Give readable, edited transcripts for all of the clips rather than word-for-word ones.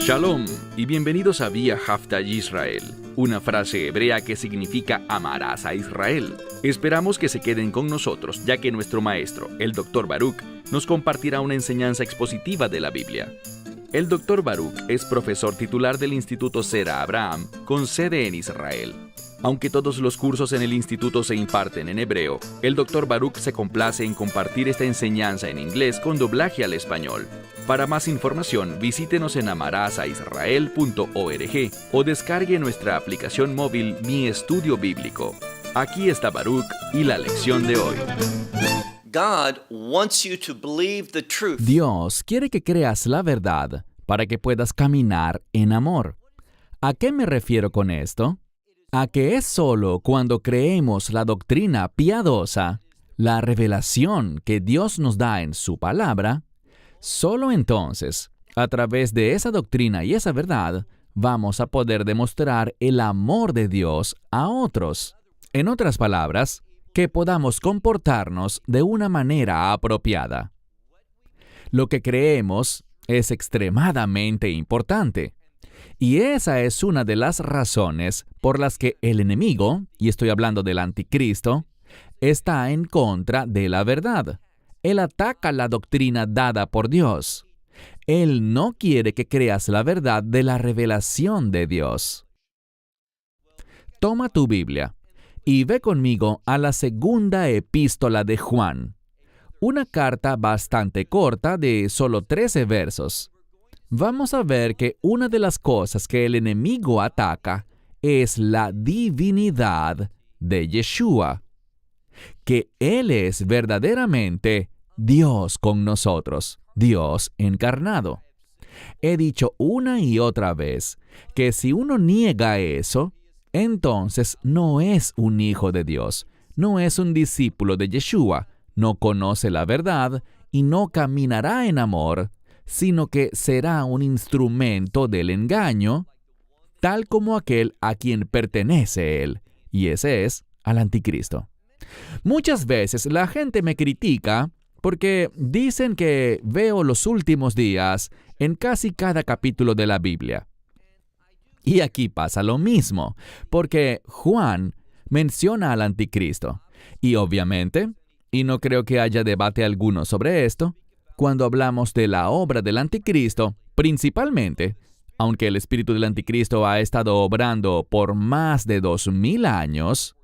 Shalom y bienvenidos a Vía Haftaj Israel, una frase hebrea que significa amarás a Israel. Esperamos que se queden con nosotros, ya que nuestro maestro, el Dr. Baruch, nos compartirá una enseñanza expositiva de la Biblia. El Dr. Baruch es profesor titular del Instituto Zera Abraham, con sede en Israel. Aunque todos los cursos en el instituto se imparten en hebreo, el Dr. Baruch se complace en compartir esta enseñanza en inglés con doblaje al español. Para más información, visítenos en amarasaisrael.org o descargue nuestra aplicación móvil Mi Estudio Bíblico. Aquí está Baruch y la lección de hoy. Dios quiere que creas la verdad para que puedas caminar en amor. ¿A qué me refiero con esto? A que es solo cuando creemos la doctrina piadosa, la revelación que Dios nos da en su palabra, solo entonces, a través de esa doctrina y esa verdad, vamos a poder demostrar el amor de Dios a otros. En otras palabras, que podamos comportarnos de una manera apropiada. Lo que creemos es extremadamente importante. Y esa es una de las razones por las que el enemigo, y estoy hablando del anticristo, está en contra de la verdad. Él ataca la doctrina dada por Dios. Él no quiere que creas la verdad de la revelación de Dios. Toma tu Biblia y ve conmigo a la segunda epístola de Juan, una carta bastante corta de solo 13 versos. Vamos a ver que una de las cosas que el enemigo ataca es la divinidad de Yeshua, que Él es verdaderamente Dios con nosotros, Dios encarnado. He dicho una y otra vez que si uno niega eso, entonces no es un hijo de Dios, no es un discípulo de Yeshua, no conoce la verdad y no caminará en amor, sino que será un instrumento del engaño, tal como aquel a quien pertenece él, y ese es al anticristo. Muchas veces la gente me critica porque dicen que veo los últimos días en casi cada capítulo de la Biblia. Y aquí pasa lo mismo, porque Juan menciona al anticristo. Y obviamente, y no creo que haya debate alguno sobre esto, cuando hablamos de la obra del anticristo, principalmente, aunque el espíritu del anticristo ha estado obrando por más de 2000 años,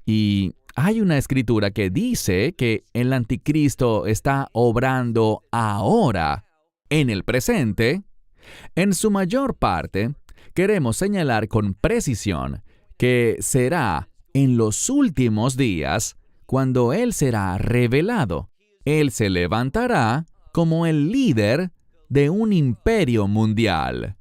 y hay una escritura que dice que el anticristo está obrando ahora, en el presente, en su mayor parte, queremos señalar con precisión que será en los últimos días cuando Él será revelado. Él se levantará como el líder de un imperio mundial.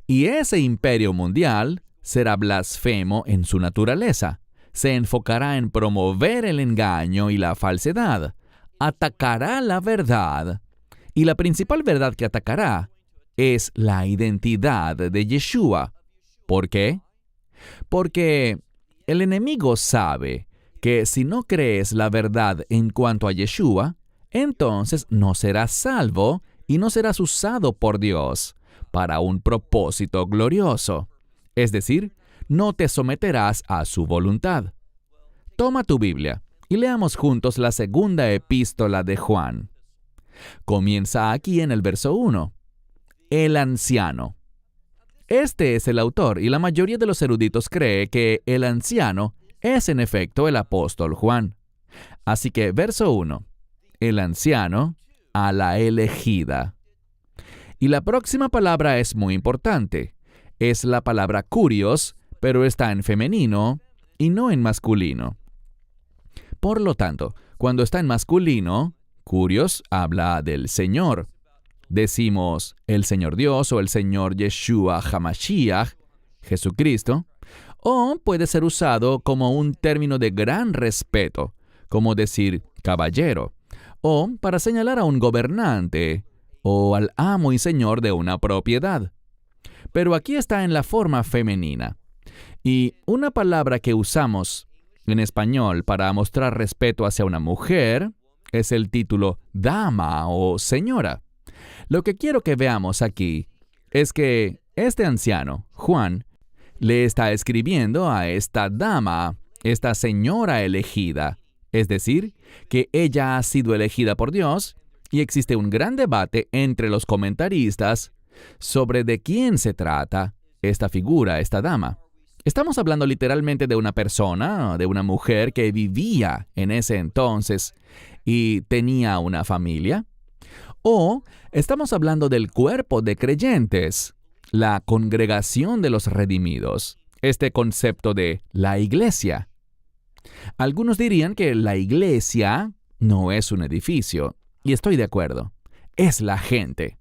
Y ese imperio mundial será blasfemo en su naturaleza. Se enfocará en promover el engaño y la falsedad. Atacará la verdad. Y la principal verdad que atacará es la identidad de Yeshua. ¿Por qué? Porque el enemigo sabe que si no crees la verdad en cuanto a Yeshua, entonces no serás salvo y no serás usado por Dios para un propósito glorioso. Es decir, no te someterás a su voluntad. Toma tu Biblia y leamos juntos la segunda epístola de Juan. Comienza aquí en el verso 1. El anciano. Este es el autor y la mayoría de los eruditos cree que el anciano es en efecto el apóstol Juan. Así que verso 1. El anciano a la elegida. Y la próxima palabra es muy importante. Es la palabra kurios, pero está en femenino y no en masculino. Por lo tanto, cuando está en masculino, kurios habla del Señor. Decimos el Señor Dios o el Señor Yeshua HaMashiach, Jesucristo, o puede ser usado como un término de gran respeto, como decir caballero, o para señalar a un gobernante o al amo y señor de una propiedad. Pero aquí está en la forma femenina. Y una palabra que usamos en español para mostrar respeto hacia una mujer es el título dama o señora. Lo que quiero que veamos aquí es que este anciano, Juan, le está escribiendo a esta dama, esta señora elegida, es decir, que ella ha sido elegida por Dios, y existe un gran debate entre los comentaristas sobre de quién se trata esta figura, esta dama. ¿Estamos hablando literalmente de una persona, de una mujer que vivía en ese entonces y tenía una familia? ¿O estamos hablando del cuerpo de creyentes, la congregación de los redimidos, este concepto de la iglesia? Algunos dirían que la iglesia no es un edificio, y estoy de acuerdo, es la gente.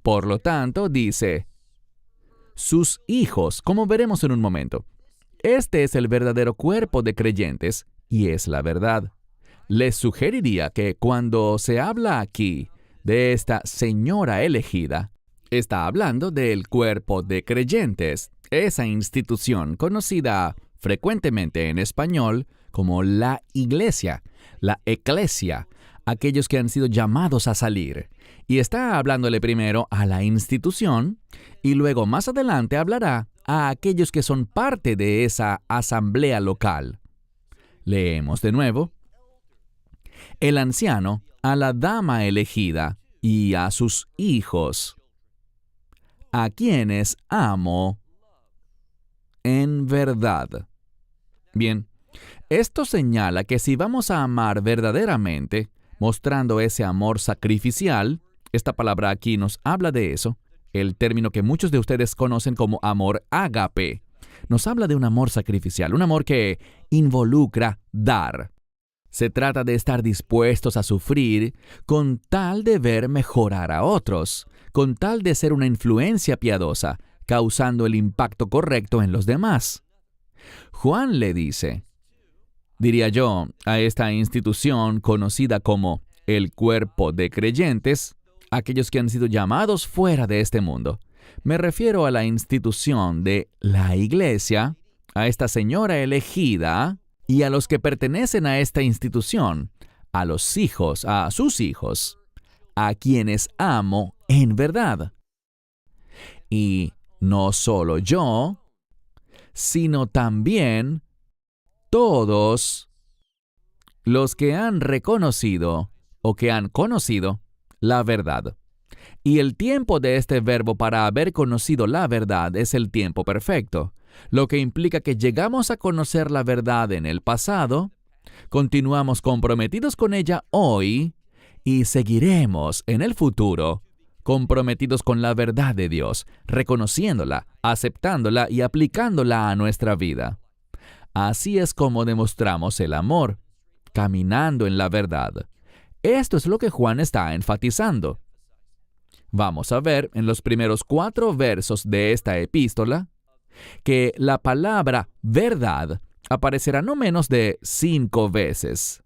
Por lo tanto, dice, sus hijos, como veremos en un momento. Este es el verdadero cuerpo de creyentes, y es la verdad. Les sugeriría que cuando se habla aquí de esta señora elegida, está hablando del cuerpo de creyentes, esa institución conocida frecuentemente en español como la iglesia, la eclesia, aquellos que han sido llamados a salir. Y está hablándole primero a la institución y luego más adelante hablará a aquellos que son parte de esa asamblea local. Leemos de nuevo. El anciano a la dama elegida y a sus hijos, a quienes amo en verdad. Bien, esto señala que si vamos a amar verdaderamente, mostrando ese amor sacrificial, esta palabra aquí nos habla de eso, el término que muchos de ustedes conocen como amor ágape, nos habla de un amor sacrificial, un amor que involucra dar. Se trata de estar dispuestos a sufrir con tal de ver mejorar a otros, con tal de ser una influencia piadosa, causando el impacto correcto en los demás. Juan le dice, diría yo, a esta institución conocida como el cuerpo de creyentes, aquellos que han sido llamados fuera de este mundo. Me refiero a la institución de la iglesia, a esta señora elegida y a los que pertenecen a esta institución, a los hijos, a sus hijos, a quienes amo en verdad. Y no solo yo, sino también todos los que han reconocido o que han conocido la verdad. Y el tiempo de este verbo para haber conocido la verdad es el tiempo perfecto, lo que implica que llegamos a conocer la verdad en el pasado, continuamos comprometidos con ella hoy y seguiremos en el futuro comprometidos con la verdad de Dios, reconociéndola, aceptándola y aplicándola a nuestra vida. Así es como demostramos el amor, caminando en la verdad. Esto es lo que Juan está enfatizando. Vamos a ver en los primeros 4 versos de esta epístola que la palabra verdad aparecerá no menos de 5 veces.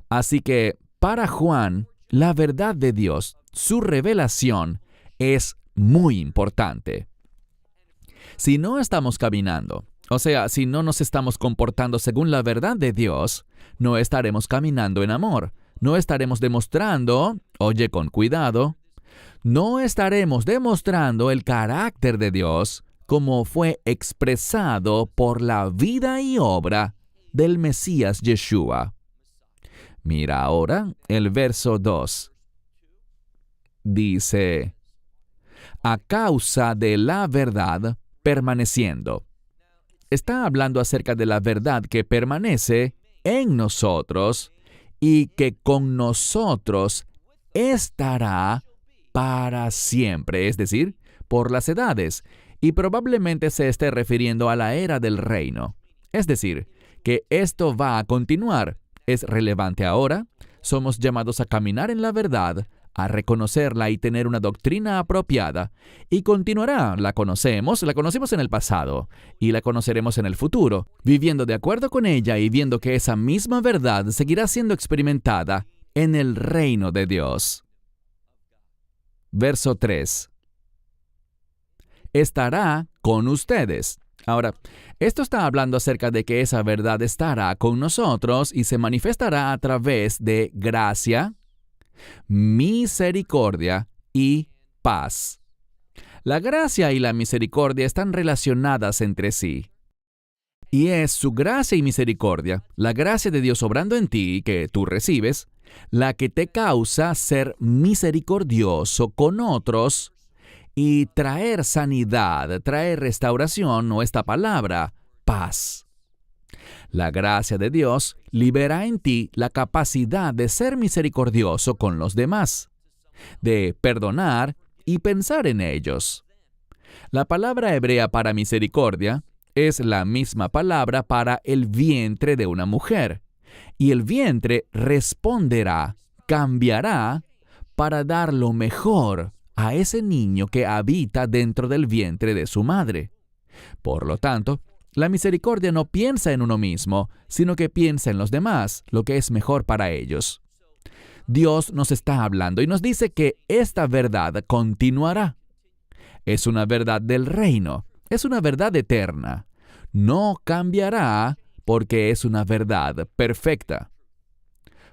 Así que para Juan, la verdad de Dios, su revelación, es muy importante. Si no estamos caminando, o sea, si no nos estamos comportando según la verdad de Dios, no estaremos caminando en amor. No estaremos demostrando, oye con cuidado, no estaremos demostrando el carácter de Dios como fue expresado por la vida y obra del Mesías Yeshua. Mira ahora el verso 2. Dice, a causa de la verdad permaneciendo. Está hablando acerca de la verdad que permanece en nosotros y que con nosotros estará para siempre, es decir, por las edades, y probablemente se esté refiriendo a la era del reino. Es decir, que esto va a continuar. Es relevante ahora. Somos llamados a caminar en la verdad, a reconocerla y tener una doctrina apropiada, y continuará. La conocemos en el pasado, y la conoceremos en el futuro, viviendo de acuerdo con ella y viendo que esa misma verdad seguirá siendo experimentada en el reino de Dios. Verso 3. Estará con ustedes. Ahora, esto está hablando acerca de que esa verdad estará con nosotros y se manifestará a través de gracia, misericordia y paz. La gracia y la misericordia están relacionadas entre sí. Y es su gracia y misericordia, la gracia de Dios obrando en ti que tú recibes, la que te causa ser misericordioso con otros y traer sanidad, traer restauración, o esta palabra, paz. La gracia de Dios libera en ti la capacidad de ser misericordioso con los demás, de perdonar y pensar en ellos. La palabra hebrea para misericordia es la misma palabra para el vientre de una mujer, y el vientre responderá, cambiará, para dar lo mejor a ese niño que habita dentro del vientre de su madre. Por lo tanto, la misericordia no piensa en uno mismo, sino que piensa en los demás, lo que es mejor para ellos. Dios nos está hablando y nos dice que esta verdad continuará. Es una verdad del reino, es una verdad eterna. No cambiará porque es una verdad perfecta.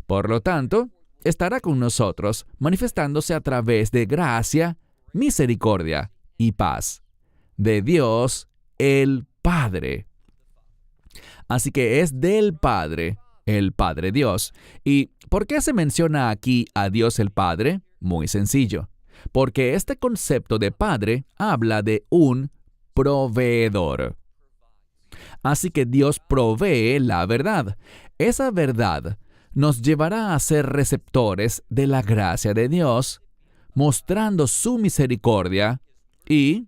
Por lo tanto, estará con nosotros manifestándose a través de gracia, misericordia y paz, de Dios el Padre. Así que es del Padre, el Padre Dios. ¿Y por qué se menciona aquí a Dios el Padre? Muy sencillo. Porque este concepto de Padre habla de un proveedor. Así que Dios provee la verdad. Esa verdad nos llevará a ser receptores de la gracia de Dios, mostrando su misericordia y,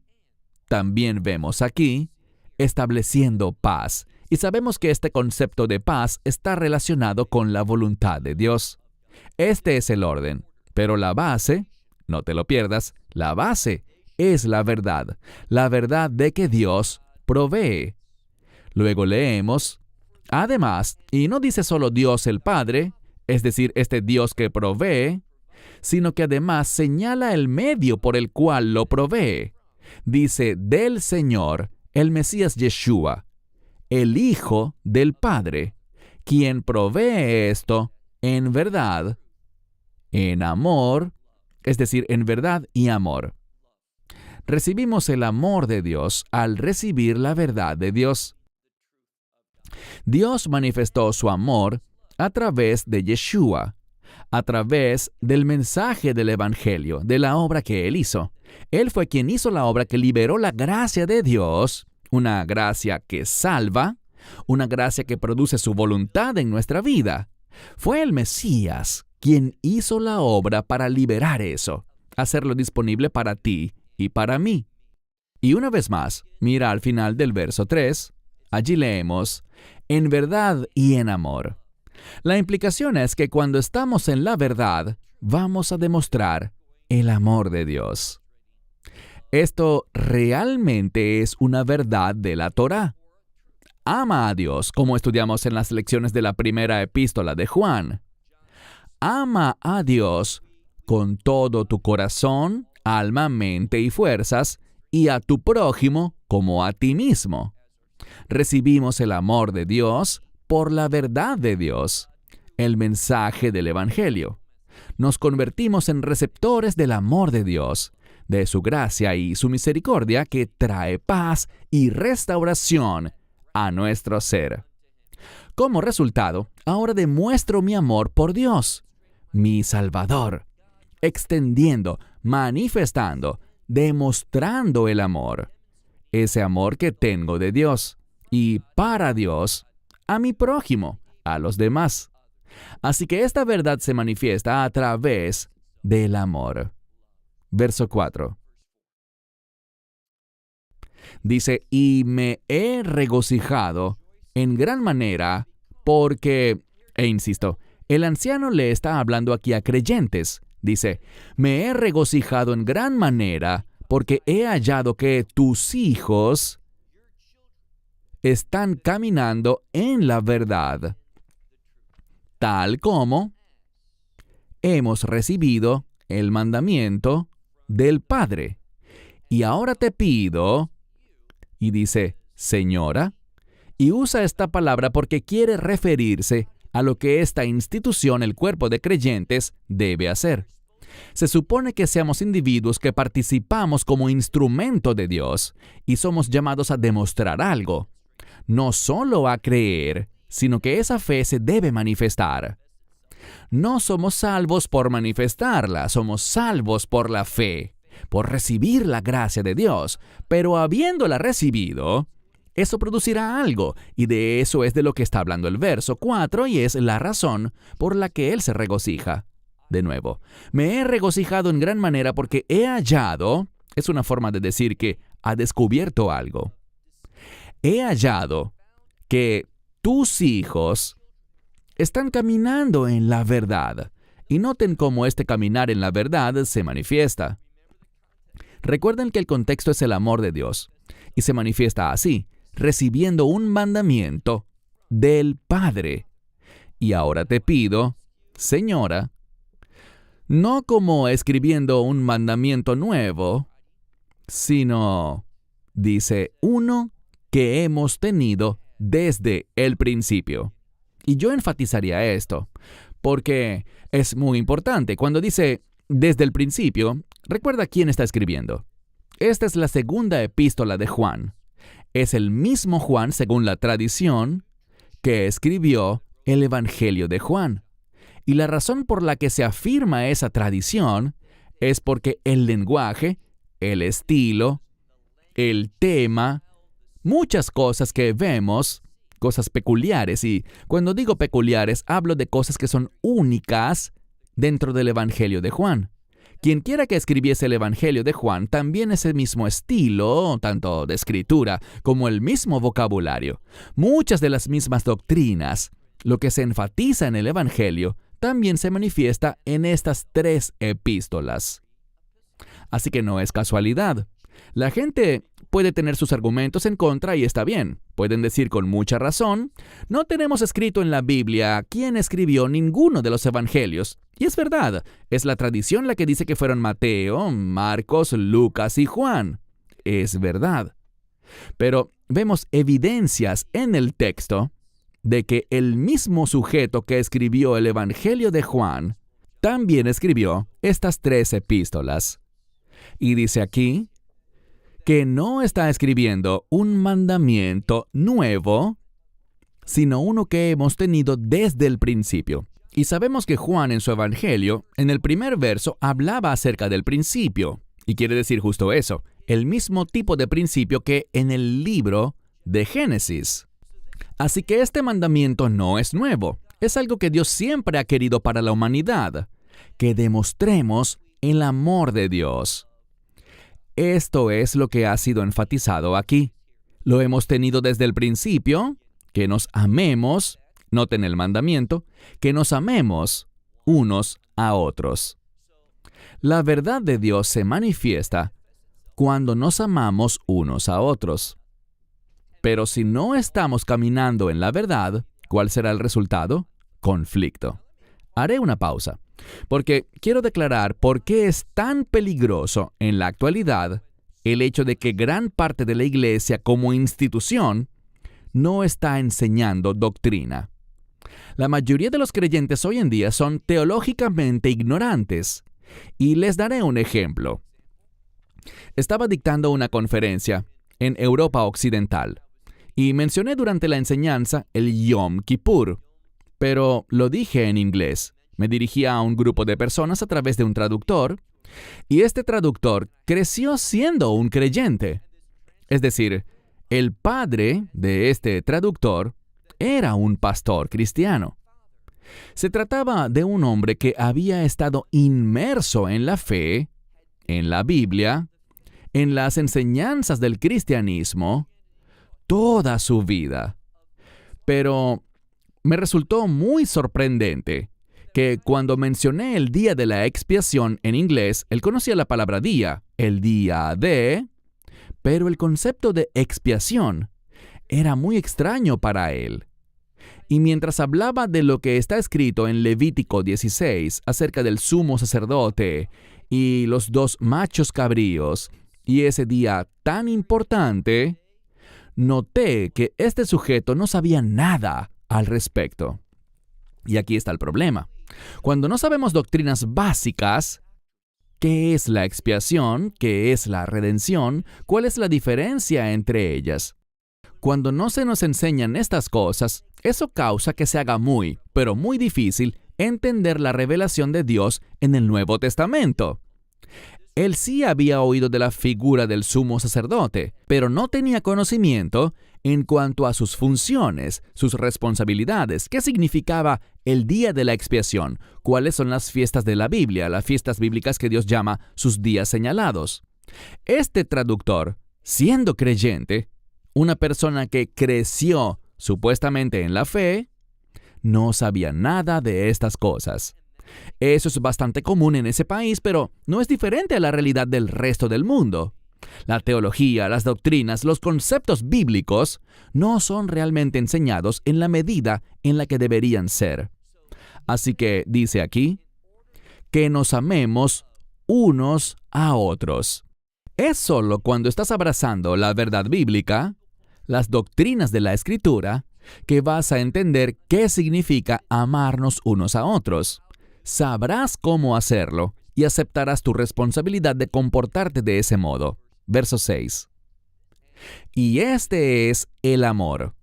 también vemos aquí, estableciendo paz. Y sabemos que este concepto de paz está relacionado con la voluntad de Dios. Este es el orden, pero la base, no te lo pierdas, la base es la verdad de que Dios provee. Luego leemos, además, y no dice solo Dios el Padre, es decir, este Dios que provee, sino que además señala el medio por el cual lo provee. Dice, del Señor, el Mesías Yeshua, el Hijo del Padre, quien provee esto en verdad, en amor, es decir, en verdad y amor. Recibimos el amor de Dios al recibir la verdad de Dios. Dios manifestó su amor a través de Yeshua, a través del mensaje del Evangelio, de la obra que Él hizo. Él fue quien hizo la obra que liberó la gracia de Dios, una gracia que salva, una gracia que produce su voluntad en nuestra vida. Fue el Mesías quien hizo la obra para liberar eso, hacerlo disponible para ti y para mí. Y una vez más, mira al final del verso 3, allí leemos, en verdad y en amor. La implicación es que cuando estamos en la verdad, vamos a demostrar el amor de Dios. Esto realmente es una verdad de la Torá. Ama a Dios, como estudiamos en las lecciones de la primera epístola de Juan. Ama a Dios con todo tu corazón, alma, mente y fuerzas, y a tu prójimo como a ti mismo. Recibimos el amor de Dios por la verdad de Dios, el mensaje del Evangelio. Nos convertimos en receptores del amor de Dios, de su gracia y su misericordia que trae paz y restauración a nuestro ser. Como resultado, ahora demuestro mi amor por Dios, mi Salvador, extendiendo, manifestando, demostrando el amor, ese amor que tengo de Dios y para Dios, a mi prójimo, a los demás. Así que esta verdad se manifiesta a través del amor. Verso 4. Dice, y me he regocijado en gran manera porque, e insisto, el anciano le está hablando aquí a creyentes. Dice, me he regocijado en gran manera porque he hallado que tus hijos están caminando en la verdad, tal como hemos recibido el mandamiento del Padre. Y ahora te pido, y dice, señora, y usa esta palabra porque quiere referirse a lo que esta institución, el cuerpo de creyentes, debe hacer. Se supone que seamos individuos que participamos como instrumento de Dios y somos llamados a demostrar algo. No solo a creer, sino que esa fe se debe manifestar. No somos salvos por manifestarla, somos salvos por la fe, por recibir la gracia de Dios, pero habiéndola recibido, eso producirá algo, y de eso es de lo que está hablando el verso 4, y es la razón por la que Él se regocija. De nuevo, me he regocijado en gran manera porque he hallado, es una forma de decir que ha descubierto algo. He hallado que tus hijos están caminando en la verdad, y noten cómo este caminar en la verdad se manifiesta. Recuerden que el contexto es el amor de Dios, y se manifiesta así, recibiendo un mandamiento del Padre. Y ahora te pido, señora, no como escribiendo un mandamiento nuevo, sino, dice, uno que hemos tenido desde el principio. Y yo enfatizaría esto, porque es muy importante. Cuando dice desde el principio, recuerda quién está escribiendo. Esta es la segunda epístola de Juan. Es el mismo Juan, según la tradición, que escribió el Evangelio de Juan. Y la razón por la que se afirma esa tradición es porque el lenguaje, el estilo, el tema, muchas cosas que vemos, cosas peculiares, y cuando digo peculiares, hablo de cosas que son únicas dentro del Evangelio de Juan. Quien quiera que escribiese el Evangelio de Juan, también ese mismo estilo, tanto de escritura como el mismo vocabulario, muchas de las mismas doctrinas, lo que se enfatiza en el Evangelio, también se manifiesta en estas 3 epístolas. Así que no es casualidad. La gente puede tener sus argumentos en contra y está bien. Pueden decir con mucha razón, no tenemos escrito en la Biblia quién escribió ninguno de los evangelios. Y es verdad, es la tradición la que dice que fueron Mateo, Marcos, Lucas y Juan. Es verdad. Pero vemos evidencias en el texto de que el mismo sujeto que escribió el Evangelio de Juan también escribió estas 3 epístolas. Y dice aquí que no está escribiendo un mandamiento nuevo, sino uno que hemos tenido desde el principio. Y sabemos que Juan en su Evangelio, en el primer verso, hablaba acerca del principio. Y quiere decir justo eso, el mismo tipo de principio que en el libro de Génesis. Así que este mandamiento no es nuevo, es algo que Dios siempre ha querido para la humanidad, que demostremos el amor de Dios. Esto es lo que ha sido enfatizado aquí. Lo hemos tenido desde el principio, que nos amemos, noten el mandamiento, que nos amemos unos a otros. La verdad de Dios se manifiesta cuando nos amamos unos a otros. Pero si no estamos caminando en la verdad, ¿cuál será el resultado? Conflicto. Haré una pausa, porque quiero declarar por qué es tan peligroso en la actualidad el hecho de que gran parte de la iglesia como institución no está enseñando doctrina. La mayoría de los creyentes hoy en día son teológicamente ignorantes, y les daré un ejemplo. Estaba dictando una conferencia en Europa Occidental, y mencioné durante la enseñanza el Yom Kippur, pero lo dije en inglés. Me dirigía a un grupo de personas a través de un traductor, y este traductor creció siendo un creyente. Es decir, el padre de este traductor era un pastor cristiano. Se trataba de un hombre que había estado inmerso en la fe, en la Biblia, en las enseñanzas del cristianismo, toda su vida. Pero me resultó muy sorprendente que cuando mencioné el día de la expiación en inglés, él conocía la palabra día, el día de, pero el concepto de expiación era muy extraño para él. Y mientras hablaba de lo que está escrito en Levítico 16 acerca del sumo sacerdote y los 2 machos cabríos y ese día tan importante, noté que este sujeto no sabía nada al respecto. Y aquí está el problema. Cuando no sabemos doctrinas básicas, ¿qué es la expiación? ¿Qué es la redención? ¿Cuál es la diferencia entre ellas? Cuando no se nos enseñan estas cosas, eso causa que se haga muy, pero muy difícil entender la revelación de Dios en el Nuevo Testamento. Él sí había oído de la figura del sumo sacerdote, pero no tenía conocimiento en cuanto a sus funciones, sus responsabilidades, qué significaba el día de la expiación, cuáles son las fiestas de la Biblia, las fiestas bíblicas que Dios llama sus días señalados. Este traductor, siendo creyente, una persona que creció supuestamente en la fe, no sabía nada de estas cosas. Eso es bastante común en ese país, pero no es diferente a la realidad del resto del mundo. La teología, las doctrinas, los conceptos bíblicos no son realmente enseñados en la medida en la que deberían ser. Así que dice aquí, que nos amemos unos a otros. Es solo cuando estás abrazando la verdad bíblica, las doctrinas de la Escritura, que vas a entender qué significa amarnos unos a otros. Sabrás cómo hacerlo y aceptarás tu responsabilidad de comportarte de ese modo. Verso 6. Y este es el amor.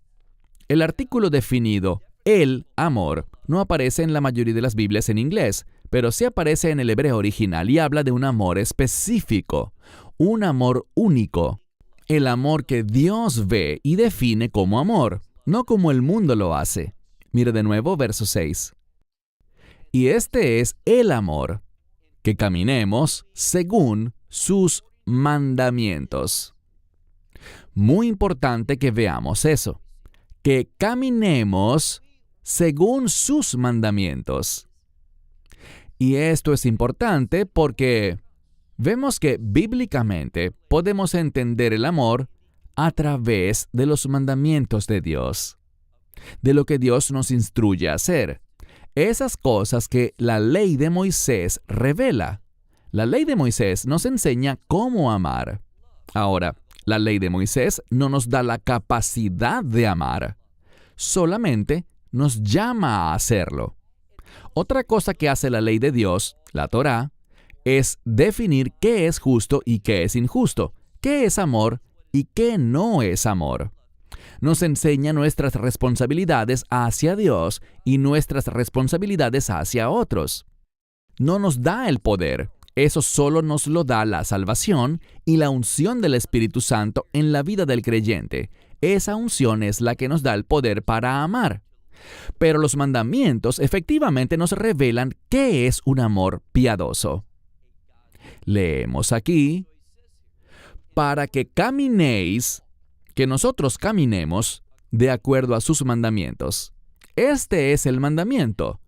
El artículo definido, el amor, no aparece en la mayoría de las Biblias en inglés, pero sí aparece en el hebreo original y habla de un amor específico, un amor único. El amor que Dios ve y define como amor, no como el mundo lo hace. Mire de nuevo verso 6. Y este es el amor, que caminemos según sus mandamientos. Muy importante que veamos eso, que caminemos según sus mandamientos. Y esto es importante porque vemos que bíblicamente podemos entender el amor a través de los mandamientos de Dios, de lo que Dios nos instruye a hacer. Esas cosas que la ley de Moisés revela. La ley de Moisés nos enseña cómo amar. Ahora, la ley de Moisés no nos da la capacidad de amar. Solamente nos llama a hacerlo. Otra cosa que hace la ley de Dios, la Torá, es definir qué es justo y qué es injusto, qué es amor y qué no es amor. Nos enseña nuestras responsabilidades hacia Dios y nuestras responsabilidades hacia otros. No nos da el poder, eso solo nos lo da la salvación y la unción del Espíritu Santo en la vida del creyente. Esa unción es la que nos da el poder para amar. Pero los mandamientos efectivamente nos revelan qué es un amor piadoso. Leemos aquí, para que caminéis, que nosotros caminemos de acuerdo a sus mandamientos. Este es el mandamiento,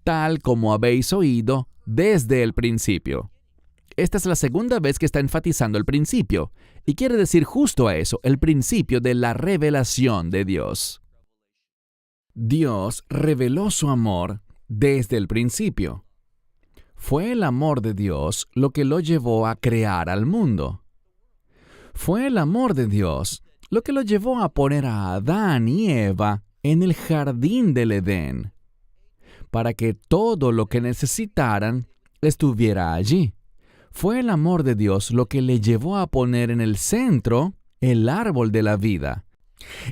tal como habéis oído desde el principio. Esta es la segunda vez que está enfatizando el principio, y quiere decir justo a eso, el principio de la revelación de Dios. Dios reveló su amor desde el principio. Fue el amor de Dios lo que lo llevó a crear al mundo. Fue el amor de Dios lo que lo llevó a poner a Adán y Eva en el jardín del Edén, para que todo lo que necesitaran estuviera allí. Fue el amor de Dios lo que le llevó a poner en el centro el árbol de la vida.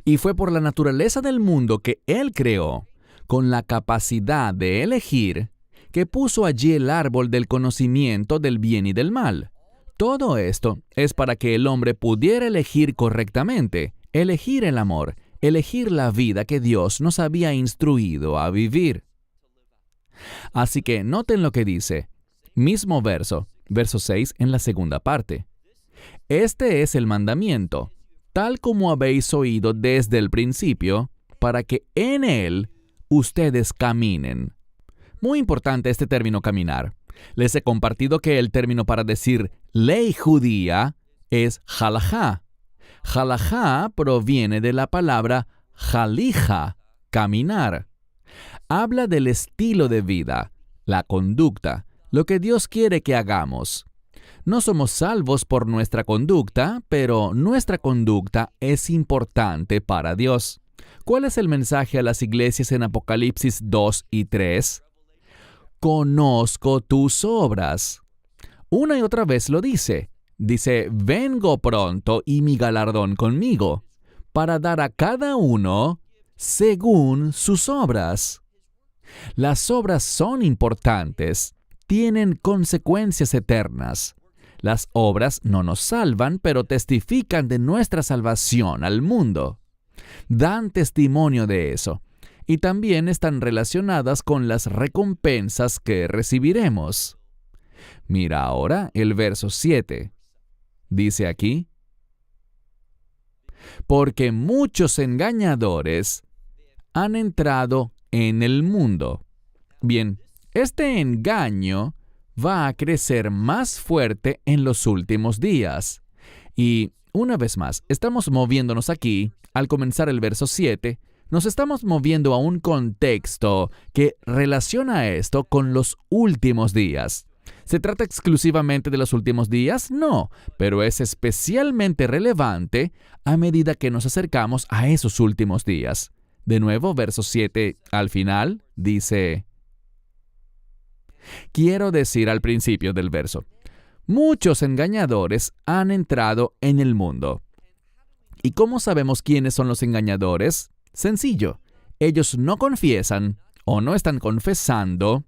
Y fue por la naturaleza del mundo que Él creó, con la capacidad de elegir, que puso allí el árbol del conocimiento del bien y del mal. Todo esto es para que el hombre pudiera elegir correctamente, elegir el amor, elegir la vida que Dios nos había instruido a vivir. Así que noten lo que dice, mismo verso 6 en la segunda parte. Este es el mandamiento, tal como habéis oído desde el principio, para que en él ustedes caminen. Muy importante este término caminar. Les he compartido que el término para decir ley judía es halajá. Halajá proviene de la palabra halija, caminar. Habla del estilo de vida, la conducta, lo que Dios quiere que hagamos. No somos salvos por nuestra conducta, pero nuestra conducta es importante para Dios. ¿Cuál es el mensaje a las iglesias en Apocalipsis 2 y 3? Conozco tus obras. Una y otra vez lo dice. Dice, vengo pronto y mi galardón conmigo, para dar a cada uno según sus obras. Las obras son importantes, tienen consecuencias eternas. Las obras no nos salvan, pero testifican de nuestra salvación al mundo. Dan testimonio de eso, y también están relacionadas con las recompensas que recibiremos. Mira ahora el verso 7. Dice aquí, porque muchos engañadores han entrado en el mundo. Bien, este engaño va a crecer más fuerte en los últimos días. Y, una vez más, estamos moviéndonos aquí, al comenzar el verso 7, nos estamos moviendo a un contexto que relaciona esto con los últimos días. ¿Se trata exclusivamente de los últimos días? No, pero es especialmente relevante a medida que nos acercamos a esos últimos días. De nuevo, verso 7 al final, dice, quiero decir al principio del verso, muchos engañadores han entrado en el mundo. ¿Y cómo sabemos quiénes son los engañadores? Sencillo, ellos no confiesan o no están confesando.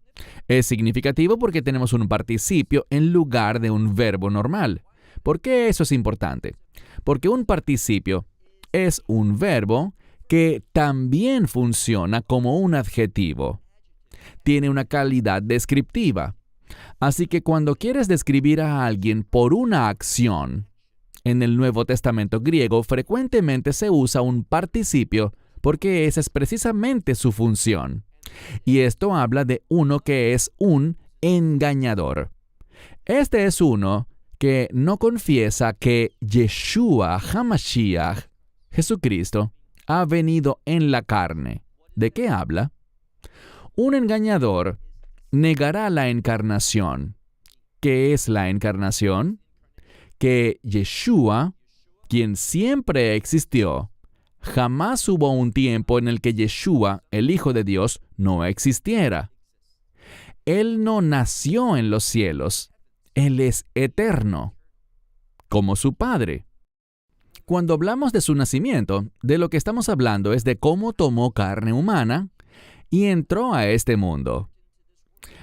Es significativo porque tenemos un participio en lugar de un verbo normal. ¿Por qué eso es importante? Porque un participio es un verbo que también funciona como un adjetivo. Tiene una calidad descriptiva. Así que cuando quieres describir a alguien por una acción, en el Nuevo Testamento griego frecuentemente se usa un participio porque esa es precisamente su función. Y esto habla de uno que es un engañador. Este es uno que no confiesa que Yeshua HaMashiach, Jesucristo, ha venido en la carne. ¿De qué habla? Un engañador negará la encarnación. ¿Qué es la encarnación? Que Yeshua, quien siempre existió, jamás hubo un tiempo en el que Yeshua, el Hijo de Dios, no existiera. Él no nació en los cielos. Él es eterno, como su Padre. Cuando hablamos de su nacimiento, de lo que estamos hablando es de cómo tomó carne humana y entró a este mundo.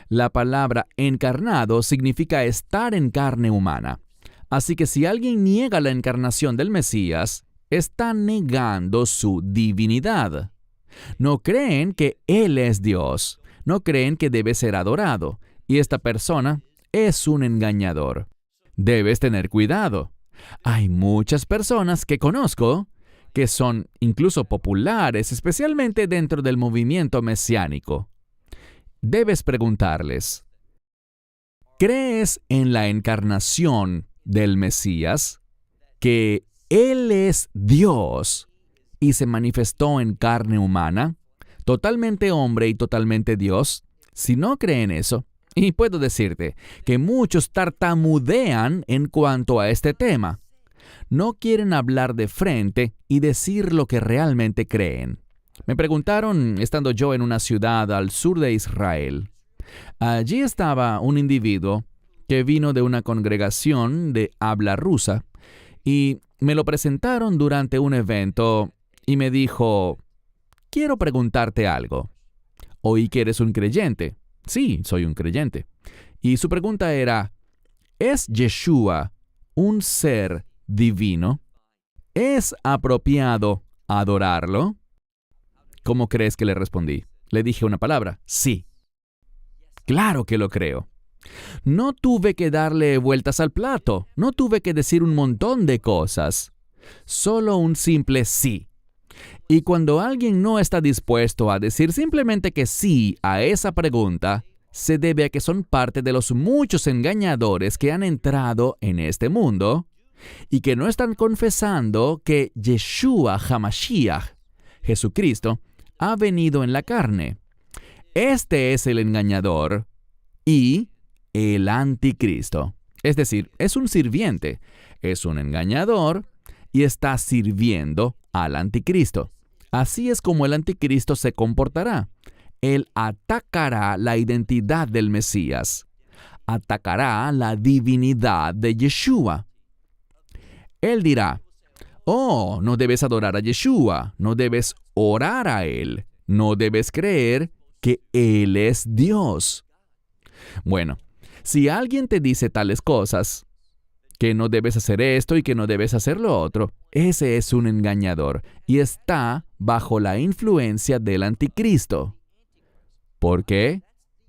La palabra encarnado significa estar en carne humana. Así que si alguien niega la encarnación del Mesías, está negando su divinidad. No creen que Él es Dios. No creen que debe ser adorado. Y esta persona es un engañador. Debes tener cuidado. Hay muchas personas que conozco que son incluso populares, especialmente dentro del movimiento mesiánico. Debes preguntarles, ¿crees en la encarnación del Mesías? ¿Que Él es Dios y se manifestó en carne humana, totalmente hombre y totalmente Dios? Si no creen eso, y puedo decirte que muchos tartamudean en cuanto a este tema. No quieren hablar de frente y decir lo que realmente creen. Me preguntaron, estando yo en una ciudad al sur de Israel. Allí estaba un individuo que vino de una congregación de habla rusa y me lo presentaron durante un evento y me dijo, quiero preguntarte algo. Oí que eres un creyente. Sí, soy un creyente. Y su pregunta era, ¿es Yeshua un ser divino? ¿Es apropiado adorarlo? ¿Cómo crees que le respondí? Le dije una palabra, sí. Claro que lo creo. No tuve que darle vueltas al plato, no tuve que decir un montón de cosas. Solo un simple sí. Y cuando alguien no está dispuesto a decir simplemente que sí a esa pregunta, se debe a que son parte de los muchos engañadores que han entrado en este mundo y que no están confesando que Yeshua HaMashiach, Jesucristo, ha venido en la carne. Este es el engañador y el anticristo. Es decir, es un sirviente, es un engañador y está sirviendo al anticristo. Así es como el anticristo se comportará. Él atacará la identidad del Mesías. Atacará la divinidad de Yeshua. Él dirá, oh, no debes adorar a Yeshua, no debes orar a Él, no debes creer que Él es Dios. Bueno, si alguien te dice tales cosas, que no debes hacer esto y que no debes hacer lo otro, ese es un engañador y está bajo la influencia del anticristo. ¿Por qué?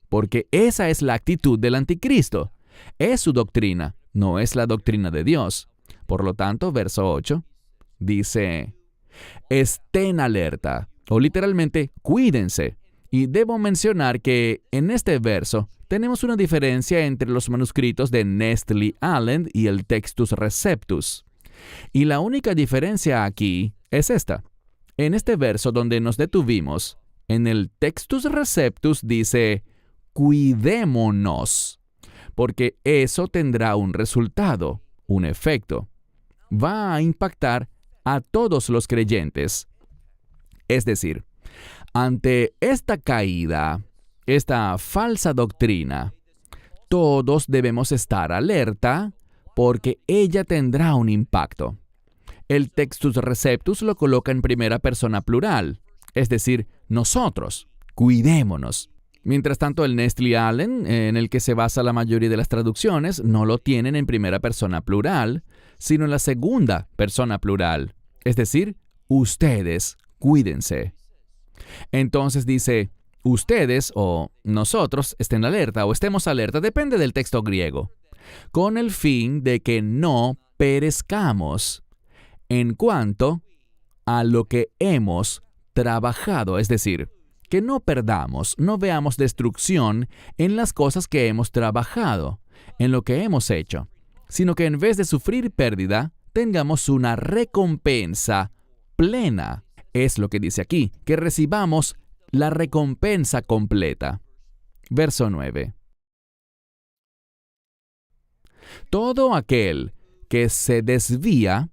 Porque esa es la actitud del anticristo. Es su doctrina, no es la doctrina de Dios. Por lo tanto, verso 8 dice, estén alerta, o literalmente, cuídense. Y debo mencionar que en este verso tenemos una diferencia entre los manuscritos de Nestle Aland y el Textus Receptus. Y la única diferencia aquí es esta. En este verso donde nos detuvimos, en el Textus Receptus dice, cuidémonos, porque eso tendrá un resultado, un efecto. Va a impactar a todos los creyentes. Es decir, ante esta caída, esta falsa doctrina, todos debemos estar alerta porque ella tendrá un impacto. El Textus Receptus lo coloca en primera persona plural, es decir, nosotros, cuidémonos. Mientras tanto, el Nestle Aland, en el que se basa la mayoría de las traducciones, no lo tienen en primera persona plural, sino en la segunda persona plural, es decir, ustedes, cuídense. Entonces dice, ustedes o nosotros estén alerta o estemos alerta, depende del texto griego, con el fin de que no perezcamos en cuanto a lo que hemos trabajado, es decir, que no perdamos, no veamos destrucción en las cosas que hemos trabajado, en lo que hemos hecho, sino que en vez de sufrir pérdida, tengamos una recompensa plena. Es lo que dice aquí, que recibamos la recompensa completa. Verso 9. Todo aquel que se desvía,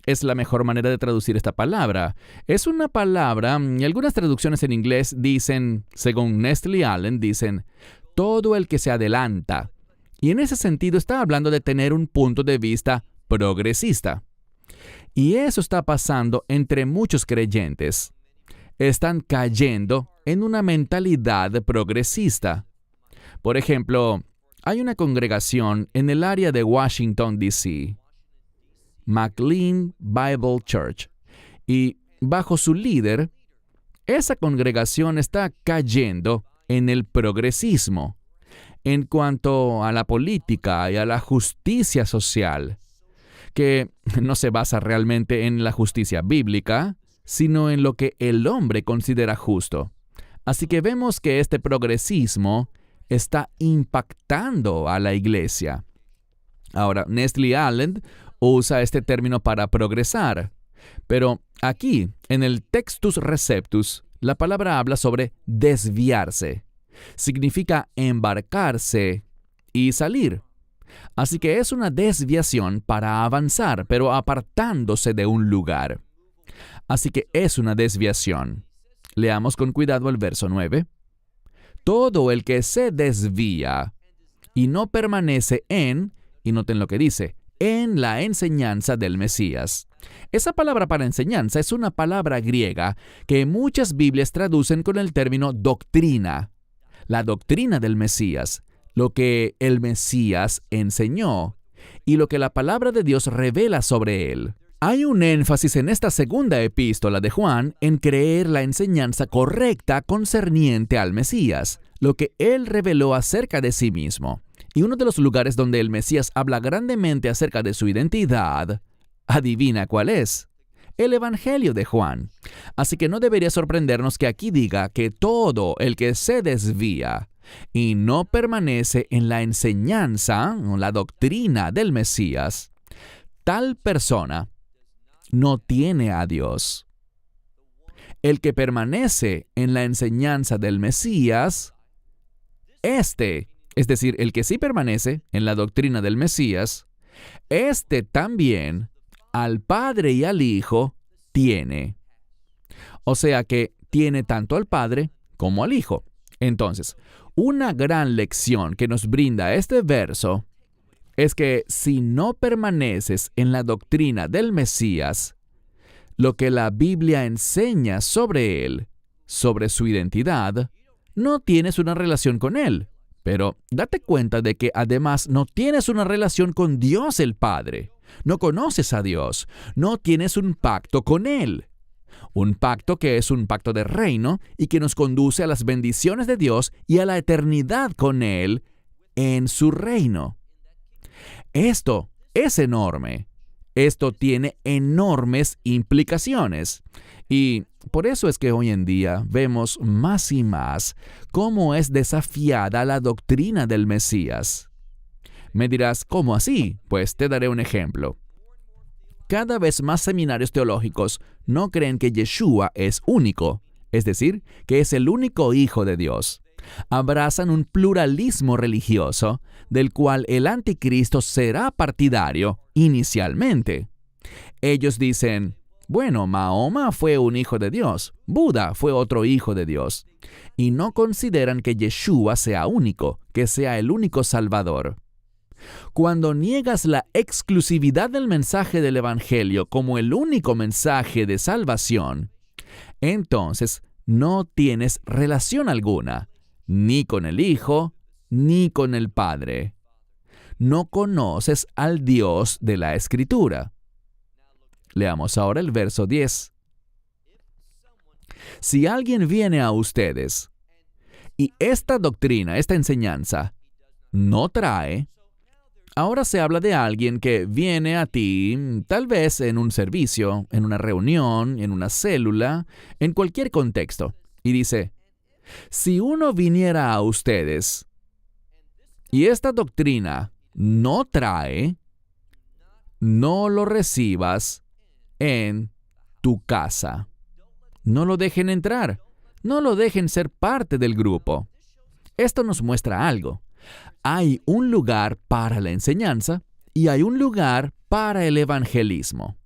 es la mejor manera de traducir esta palabra. Es una palabra, y algunas traducciones en inglés dicen, según Nestle Aland, dicen, todo el que se adelanta. Y en ese sentido está hablando de tener un punto de vista progresista. Y eso está pasando entre muchos creyentes. Están cayendo en una mentalidad progresista. Por ejemplo, hay una congregación en el área de Washington, D.C., McLean Bible Church, y bajo su líder, esa congregación está cayendo en el progresismo en cuanto a la política y a la justicia social, que no se basa realmente en la justicia bíblica, sino en lo que el hombre considera justo. Así que vemos que este progresismo está impactando a la iglesia. Ahora, Nestle Aland usa este término para progresar, pero aquí, en el Textus Receptus, la palabra habla sobre desviarse. Significa embarcarse y salir. Así que es una desviación para avanzar, pero apartándose de un lugar. Así que es una desviación. Leamos con cuidado el verso 9. Todo el que se desvía y no permanece en, y noten lo que dice, en la enseñanza del Mesías. Esa palabra para enseñanza es una palabra griega que muchas Biblias traducen con el término doctrina. La doctrina del Mesías, lo que el Mesías enseñó y lo que la palabra de Dios revela sobre él. Hay un énfasis en esta segunda epístola de Juan en creer la enseñanza correcta concerniente al Mesías, lo que él reveló acerca de sí mismo. Y uno de los lugares donde el Mesías habla grandemente acerca de su identidad, ¿adivina cuál es? El Evangelio de Juan. Así que no debería sorprendernos que aquí diga que todo el que se desvía y no permanece en la enseñanza o la doctrina del Mesías, tal persona no tiene a Dios. El que permanece en la enseñanza del Mesías, este es decir, el que sí permanece en la doctrina del Mesías, este también al Padre y al Hijo tiene. O sea que tiene tanto al Padre como al Hijo. Entonces, una gran lección que nos brinda este verso es que si no permaneces en la doctrina del Mesías, lo que la Biblia enseña sobre él, sobre su identidad, no tienes una relación con él. Pero date cuenta de que además no tienes una relación con Dios el Padre. No conoces a Dios. No tienes un pacto con Él. Un pacto que es un pacto de reino y que nos conduce a las bendiciones de Dios y a la eternidad con Él en su reino. Esto es enorme. Esto tiene enormes implicaciones. Y por eso es que hoy en día vemos más y más cómo es desafiada la doctrina del Mesías. Me dirás, ¿cómo así? Pues te daré un ejemplo. Cada vez más seminarios teológicos no creen que Yeshua es único, es decir, que es el único Hijo de Dios. Abrazan un pluralismo religioso del cual el anticristo será partidario inicialmente. Ellos dicen, bueno, Mahoma fue un hijo de Dios, Buda fue otro hijo de Dios, y no consideran que Yeshua sea único, que sea el único Salvador. Cuando niegas la exclusividad del mensaje del Evangelio como el único mensaje de salvación, entonces no tienes relación alguna, ni con el Hijo, ni con el Padre. No conoces al Dios de la Escritura. Leamos ahora el verso 10. Si alguien viene a ustedes y esta doctrina, esta enseñanza, no trae, ahora se habla de alguien que viene a ti, tal vez en un servicio, en una reunión, en una célula, en cualquier contexto, y dice, si uno viniera a ustedes y esta doctrina no trae, no lo recibas en tu casa. No lo dejen entrar. No lo dejen ser parte del grupo. Esto nos muestra algo. Hay un lugar para la enseñanza y hay un lugar para el evangelismo.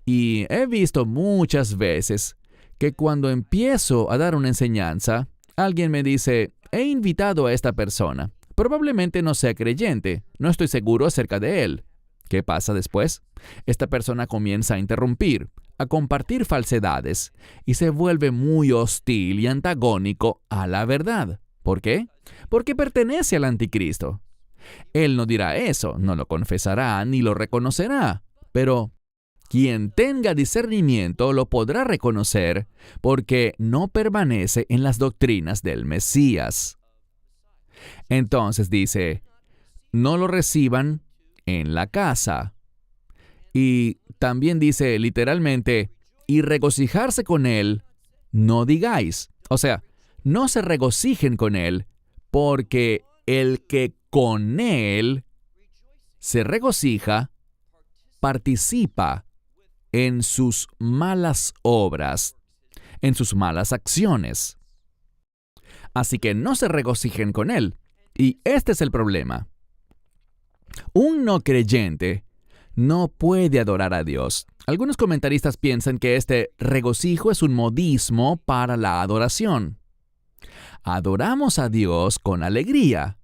Y he visto muchas veces que cuando empiezo a dar una enseñanza, alguien me dice, he invitado a esta persona. Probablemente no sea creyente. No estoy seguro acerca de él. ¿Qué pasa después? Esta persona comienza a interrumpir, a compartir falsedades y se vuelve muy hostil y antagónico a la verdad. ¿Por qué? Porque pertenece al anticristo. Él no dirá eso, no lo confesará ni lo reconocerá, pero quien tenga discernimiento lo podrá reconocer porque no permanece en las doctrinas del Mesías. Entonces dice, no lo reciban en la casa. Y también dice literalmente, y regocijarse con él, no digáis. O sea, no se regocijen con él, porque el que con él se regocija, participa en sus malas obras, en sus malas acciones. Así que no se regocijen con él. Y este es el problema. Un no creyente no puede adorar a Dios. Algunos comentaristas piensan que este regocijo es un modismo para la adoración. Adoramos a Dios con alegría.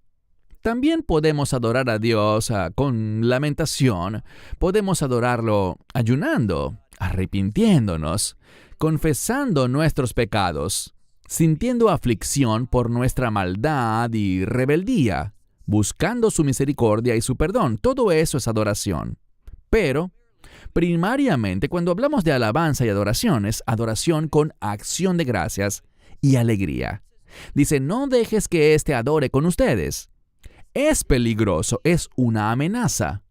También podemos adorar a Dios con lamentación. Podemos adorarlo ayunando, arrepintiéndonos, confesando nuestros pecados, sintiendo aflicción por nuestra maldad y rebeldía, buscando su misericordia y su perdón. Todo eso es adoración. Pero, primariamente, cuando hablamos de alabanza y adoración, es adoración con acción de gracias y alegría. Dice, no dejes que éste adore con ustedes. Es peligroso, es una amenaza.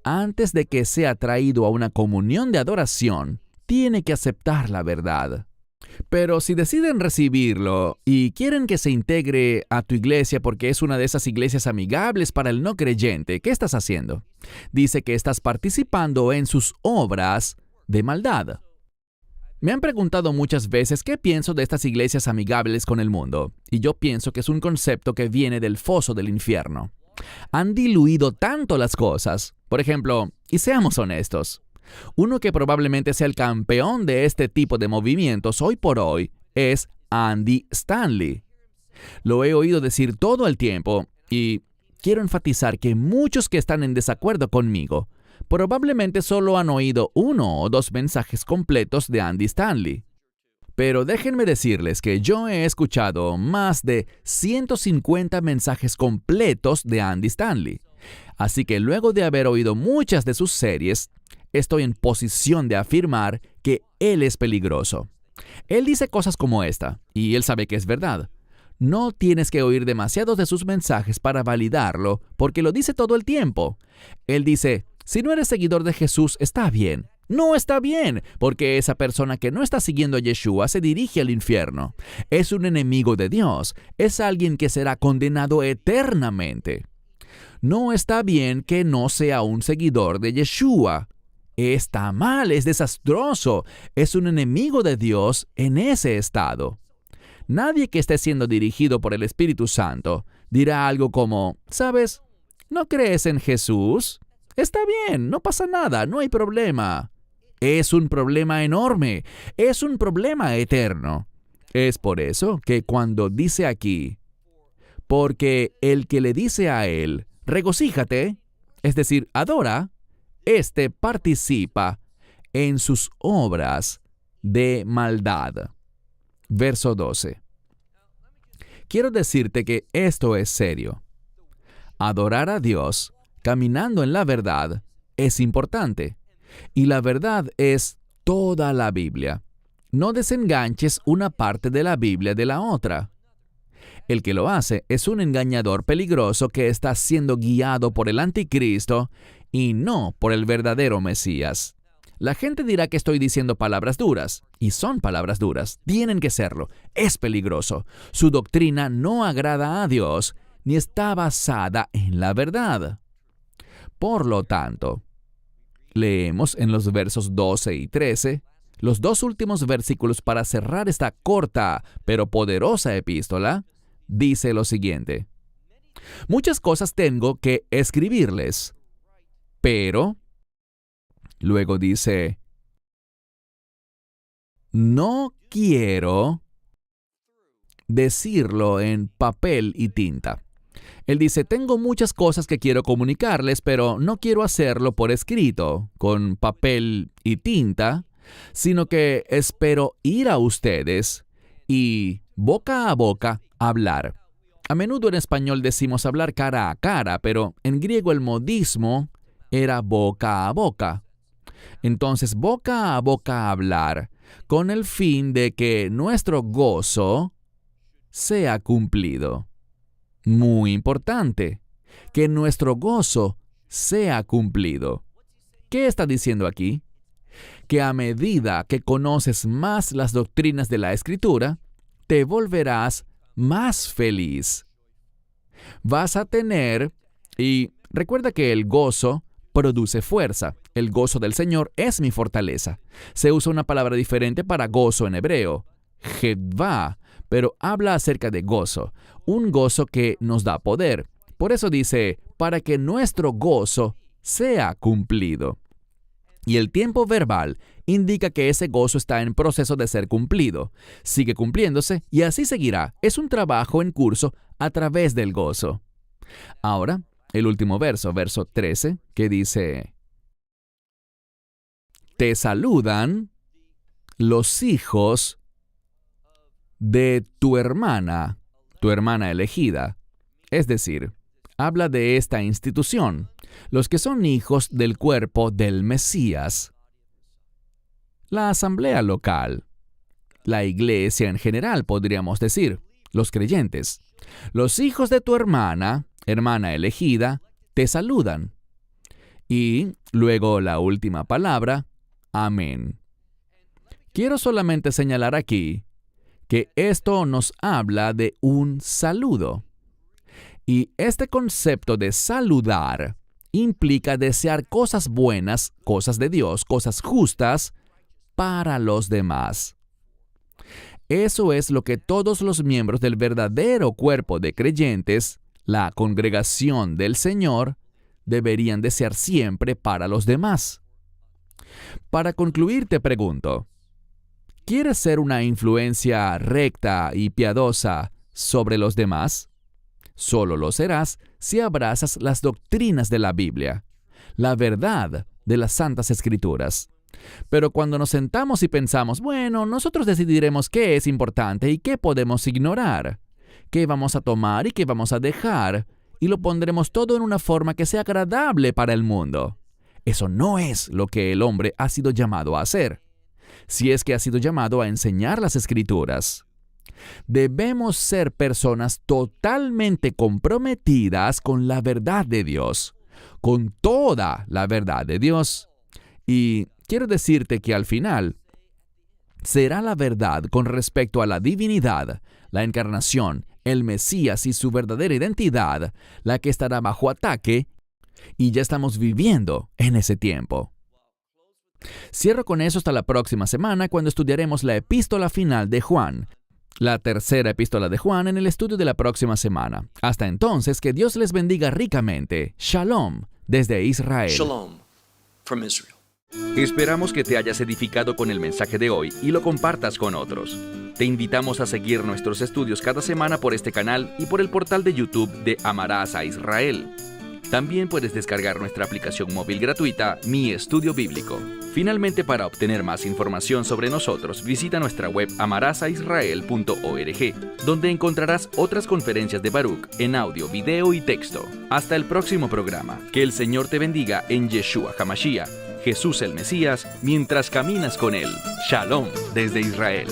Antes de que sea traído a una comunión de adoración, tiene que aceptar la verdad. Pero si deciden recibirlo y quieren que se integre a tu iglesia porque es una de esas iglesias amigables para el no creyente, ¿qué estás haciendo? Dice que estás participando en sus obras de maldad. Me han preguntado muchas veces qué pienso de estas iglesias amigables con el mundo, y yo pienso que es un concepto que viene del foso del infierno. Han diluido tanto las cosas. Por ejemplo, y seamos honestos, uno que probablemente sea el campeón de este tipo de movimientos hoy por hoy es Andy Stanley. Lo he oído decir todo el tiempo y quiero enfatizar que muchos que están en desacuerdo conmigo probablemente solo han oído 1 o 2 mensajes completos de Andy Stanley. Pero déjenme decirles que yo he escuchado más de 150 mensajes completos de Andy Stanley. Así que luego de haber oído muchas de sus series, estoy en posición de afirmar que él es peligroso. Él dice cosas como esta, y él sabe que es verdad. No tienes que oír demasiados de sus mensajes para validarlo, porque lo dice todo el tiempo. Él dice, si no eres seguidor de Jesús, está bien. No está bien, porque esa persona que no está siguiendo a Yeshua se dirige al infierno. Es un enemigo de Dios. Es alguien que será condenado eternamente. No está bien que no sea un seguidor de Yeshua. Está mal, es desastroso. Es un enemigo de Dios en ese estado. Nadie que esté siendo dirigido por el Espíritu Santo dirá algo como, ¿sabes? ¿No crees en Jesús? Está bien, no pasa nada, no hay problema. Es un problema enorme, es un problema eterno. Es por eso que cuando dice aquí, porque el que le dice a él, regocíjate, es decir, adora, éste participa en sus obras de maldad. Verso 12. Quiero decirte que esto es serio. Adorar a Dios, caminando en la verdad, es importante. Y la verdad es toda la Biblia. No desenganches una parte de la Biblia de la otra. El que lo hace es un engañador peligroso que está siendo guiado por el anticristo y no por el verdadero Mesías. La gente dirá que estoy diciendo palabras duras, y son palabras duras, tienen que serlo, es peligroso. Su doctrina no agrada a Dios, ni está basada en la verdad. Por lo tanto, leemos en los versos 12 y 13, los 2 últimos versículos para cerrar esta corta pero poderosa epístola, dice lo siguiente. Muchas cosas tengo que escribirles, pero... Luego dice, no quiero decirlo en papel y tinta. Él dice, tengo muchas cosas que quiero comunicarles, pero no quiero hacerlo por escrito, con papel y tinta, sino que espero ir a ustedes y boca a boca hablar. A menudo en español decimos hablar cara a cara, pero en griego el modismo era boca a boca. Entonces, boca a boca hablar, con el fin de que nuestro gozo sea cumplido. Muy importante, que nuestro gozo sea cumplido. ¿Qué está diciendo aquí? Que a medida que conoces más las doctrinas de la Escritura, te volverás más feliz. Vas a tener, y recuerda que el gozo produce fuerza. El gozo del Señor es mi fortaleza. Se usa una palabra diferente para gozo en hebreo, jedvá, pero habla acerca de gozo, un gozo que nos da poder. Por eso dice, para que nuestro gozo sea cumplido. Y el tiempo verbal indica que ese gozo está en proceso de ser cumplido. Sigue cumpliéndose y así seguirá. Es un trabajo en curso a través del gozo. Ahora, el último verso, verso 13, que dice, te saludan los hijos de tu hermana elegida. Es decir, habla de esta institución, los que son hijos del cuerpo del Mesías. La asamblea local, la iglesia en general, podríamos decir, los creyentes. Los hijos de tu hermana elegida, te saludan. Y luego la última palabra, amén. Quiero solamente señalar aquí que esto nos habla de un saludo. Y este concepto de saludar implica desear cosas buenas, cosas de Dios, cosas justas para los demás. Eso es lo que todos los miembros del verdadero cuerpo de creyentes, la congregación del Señor, deberían desear siempre para los demás. Para concluir, te pregunto, ¿quieres ser una influencia recta y piadosa sobre los demás? Solo lo serás si abrazas las doctrinas de la Biblia, la verdad de las Santas Escrituras. Pero cuando nos sentamos y pensamos, bueno, nosotros decidiremos qué es importante y qué podemos ignorar, qué vamos a tomar y qué vamos a dejar, y lo pondremos todo en una forma que sea agradable para el mundo. Eso no es lo que el hombre ha sido llamado a hacer, si es que ha sido llamado a enseñar las Escrituras. Debemos ser personas totalmente comprometidas con la verdad de Dios, con toda la verdad de Dios. Y quiero decirte que al final será la verdad con respecto a la divinidad, la encarnación, el Mesías y su verdadera identidad, la que estará bajo ataque, y ya estamos viviendo en ese tiempo. Cierro con eso hasta la próxima semana, cuando estudiaremos la epístola final de Juan, la tercera epístola de Juan, en el estudio de la próxima semana. Hasta entonces, que Dios les bendiga ricamente. Shalom, desde Israel. Shalom from Israel. Esperamos que te hayas edificado con el mensaje de hoy y lo compartas con otros. Te invitamos a seguir nuestros estudios cada semana por este canal y por el portal de YouTube de Amarás a Israel. También puedes descargar nuestra aplicación móvil gratuita, Mi Estudio Bíblico. Finalmente, para obtener más información sobre nosotros, visita nuestra web amarasaisrael.org, donde encontrarás otras conferencias de Baruch en audio, video y texto. Hasta el próximo programa. Que el Señor te bendiga en Yeshua HaMashiach, Jesús el Mesías, mientras caminas con Él. Shalom desde Israel.